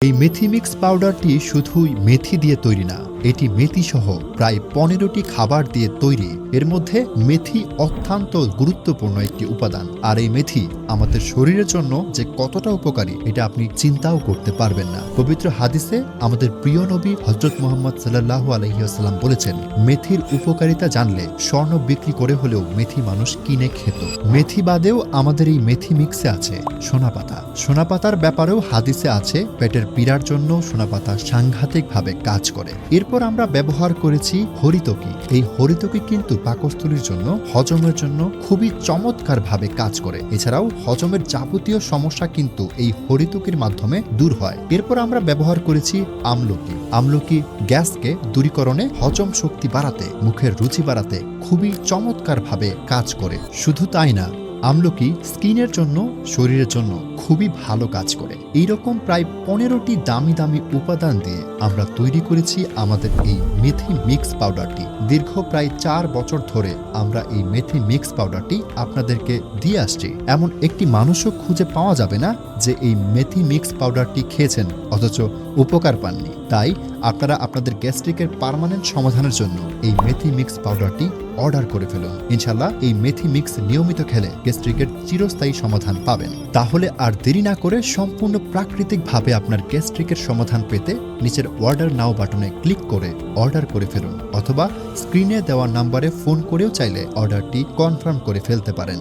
এই মেথি মিক্স পাউডারটি শুধুই মেথি দিয়ে তৈরি না, এটি মেথি সহ প্রায় 15টি খাবার দিয়ে তৈরি। এর মধ্যে মেথি অত্যন্ত গুরুত্বপূর্ণ একটি উপাদান, আর এই মেথি আমাদের শরীরের জন্য যে কতটা উপকারী এটা আপনি চিন্তাও করতে পারবেন না। পবিত্র হাদিসে আমাদের প্রিয় নবী হযরত মুহাম্মদ সাল্লাল্লাহু আলাইহি ওয়াসাল্লাম বলেছেন, মেথির উপকারিতা জানলে স্বর্ণ বিক্রি করে হলেও মেথি মানুষ কিনে খেত। মেথি বাদেও আমাদের এই মেথি মিক্সে আছে সোনাপাতা। সোনাপাতার ব্যাপারেও হাদিসে আছে পেটের পীড়ার জন্য সোনাপাতা সাংঘাতিকভাবে কাজ করে। এরপর আমরা ব্যবহার করেছি হরিতকি। এই হরিতকি কিন্তু পাকস্থলীর জন্য, হজমের জন্য খুবই চমৎকারভাবে কাজ করে। এছাড়াও হজমের যাবতীয় সমস্যা কিন্তু এই হরিতকির মাধ্যমে দূর হয়। এরপর আমরা ব্যবহার করেছি আমলকি। আমলকি গ্যাসকে দূরীকরণে, হজম শক্তি বাড়াতে, মুখের রুচি বাড়াতে খুবই চমৎকারভাবে কাজ করে। শুধু তাই না, আমলকি স্কিনের জন্য, শরীরের জন্য খুবই ভালো কাজ করে। এইরকম প্রায় 15টি দামি দামি উপাদান দিয়ে আমরা তৈরি করেছি আমাদের এই মেথি মিক্স পাউডারটি। দীর্ঘ প্রায় 4 বছর ধরে আমরা এই মেথি মিক্স পাউডারটি আপনাদেরকে দিয়ে আসছি। এমন একটি মানুষও খুঁজে পাওয়া যাবে না যে এই মেথি মিক্স পাউডারটি খেয়েছেন অথচ উপকার পাননি। তাই আপনারা আপনাদের গ্যাস্ট্রিকের পার্মানেন্ট সমাধানের জন্য এই মেথি মিক্স পাউডারটি অর্ডার করে ফেলুন। ইনশাল্লাহ এই মেথি মিক্স নিয়মিত খেলে গ্যাস্ট্রিকের চিরস্থায়ী সমাধান পাবেন। তাহলে আর দেরি না করে সম্পূর্ণ প্রাকৃতিকভাবে আপনার গ্যাস্ট্রিকের সমাধান পেতে নিচের অর্ডার নাও বাটনে ক্লিক করে অর্ডার করে ফেলুন, অথবা স্ক্রিনে দেওয়া নাম্বারে ফোন করেও চাইলে অর্ডারটি কনফার্ম করে ফেলতে পারেন।